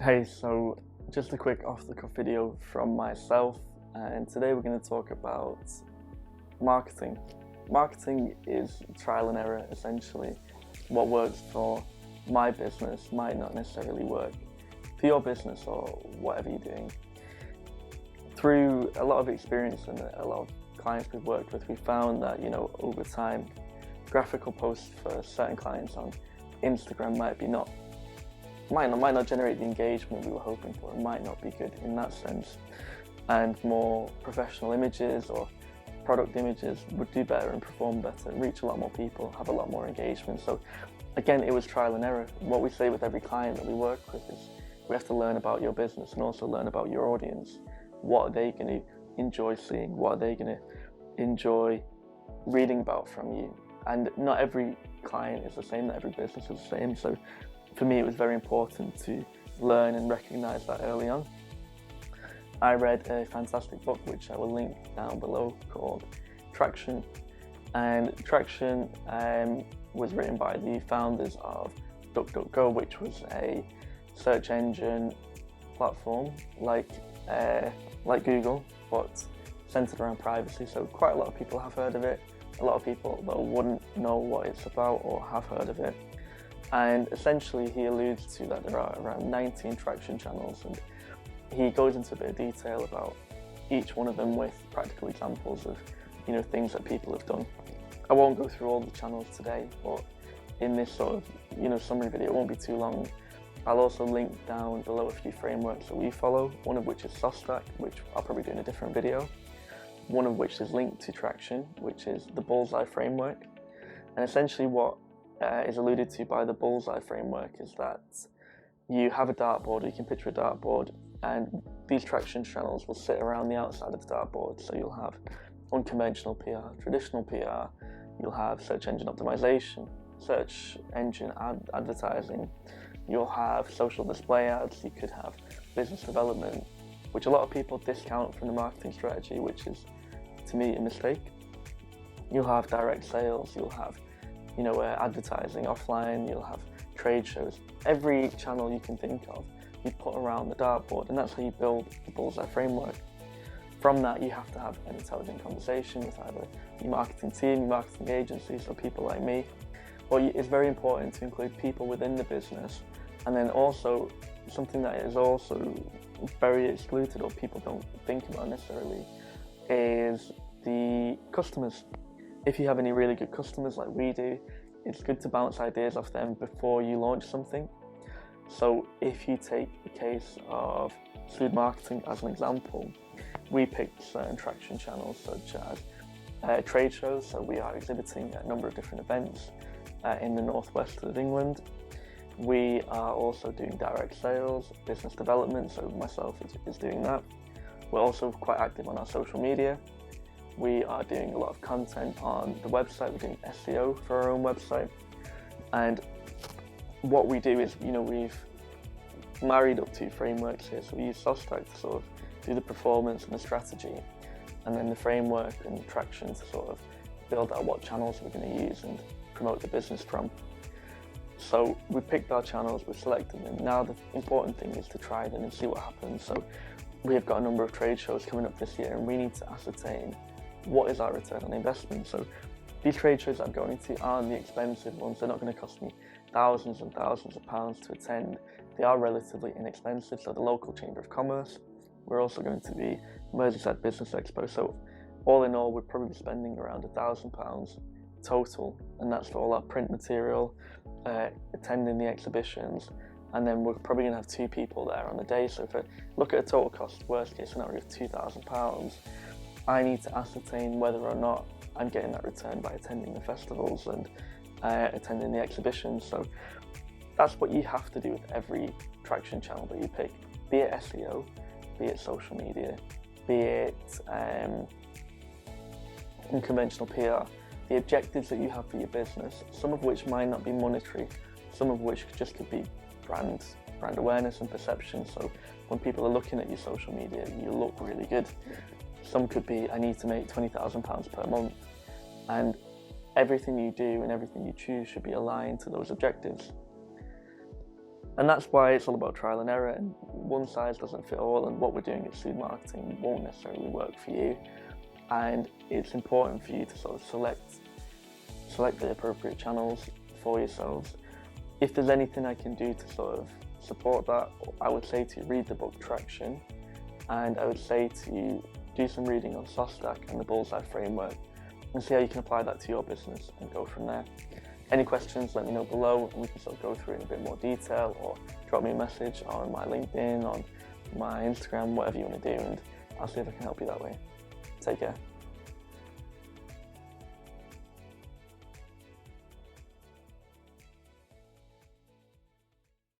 Hey, so just a quick off-the-cuff video from myself, and today we're going to talk about marketing. Marketing is trial and error, essentially. What works for my business might not necessarily work for your business or whatever you're doing. Through a lot of experience and a lot of clients we've worked with, we found that, over time, graphical posts for certain clients on Instagram might not generate the engagement we were hoping for. It might not be good in that sense, and more professional images or product images would do better and perform better, reach a lot more people, have a lot more engagement. So again, it was trial and error. What we say with every client that we work with is we have to learn about your business and also learn about your audience. What are they going to enjoy seeing? What are they going to enjoy reading about from you? And not every client is the same, not every business is the same. So for me, it was very important to learn and recognize that early on. I read a fantastic book, which I will link down below, called Traction. And Traction was written by the founders of DuckDuckGo, which was a search engine platform like Google, but centered around privacy. So quite a lot of people have heard of it. A lot of people, though, wouldn't know what it's about or have heard of it. And essentially, he alludes to that there are around 19 traction channels, and he goes into a bit of detail about each one of them with practical examples of, things that people have done. I won't go through all the channels today, but in this sort of, summary video, it won't be too long. I'll also link down below a few frameworks that we follow, one of which is SoftStack, which I'll probably do in a different video. One of which is linked to Traction, which is the Bullseye framework. And essentially what is alluded to by the Bullseye framework is that you have a dartboard, or you can picture a dartboard, and these traction channels will sit around the outside of the dartboard. So you'll have unconventional PR, traditional PR, you'll have search engine optimization, search engine advertising, you'll have social display ads, you could have business development, which a lot of people discount from the marketing strategy, which is, to me, a mistake. You'll have direct sales, you'll have advertising offline, you'll have trade shows. Every channel you can think of, you put around the dartboard, and that's how you build the Bullseye framework. From that, you have to have an intelligent conversation with either your marketing team, your marketing agency, so people like me. But it's very important to include people within the business, and then also something that is also very excluded or people don't think about necessarily is the customers. If you have any really good customers like we do, it's good to bounce ideas off them before you launch something. So if you take the case of food marketing as an example, we picked certain traction channels such as trade shows. So we are exhibiting a number of different events in the northwest of England. We are also doing direct sales, business development, so myself is doing that. We're also quite active on our social media. We are doing a lot of content on the website. We're doing SEO for our own website. And what we do is, we've married up two frameworks here. So we use SoftStack to sort of do the performance and the strategy, and then the framework and Traction to sort of build out what channels we're going to use and promote the business from. So we picked our channels, we selected them. Now the important thing is to try them and see what happens. So we have got a number of trade shows coming up this year, and we need to ascertain what is our return on investment. So these trade shows I'm going to aren't the expensive ones. They're not going to cost me thousands and thousands of pounds to attend. They are relatively inexpensive. So the local Chamber of Commerce. We're also going to be Merseyside Business Expo. So all in all, we're probably spending around £1,000 total, and that's for all our print material, attending the exhibitions, and then we're probably going to have two people there on the day. So if I look at a total cost, worst case scenario of £2,000, I need to ascertain whether or not I'm getting that return by attending the festivals and attending the exhibitions. So that's what you have to do with every traction channel that you pick, be it SEO, be it social media, be it unconventional PR. The objectives that you have for your business, some of which might not be monetary, some of which just could be brand awareness and perception. So when people are looking at your social media, you look really good. Some could be, I need to make £20,000 per month. And everything you do and everything you choose should be aligned to those objectives. And that's why it's all about trial and error, and one size doesn't fit all, and what we're doing at Seed Marketing won't necessarily work for you. And it's important for you to sort of select the appropriate channels for yourselves. If there's anything I can do to sort of support that, I would say to read the book Traction, and I would say to do some reading on SOSTAC and the Bullseye framework and see how you can apply that to your business and go from there. Any questions, let me know below and we can sort of go through it in a bit more detail, or drop me a message on my LinkedIn, on my Instagram, whatever you want to do, and I'll see if I can help you that way. Take care.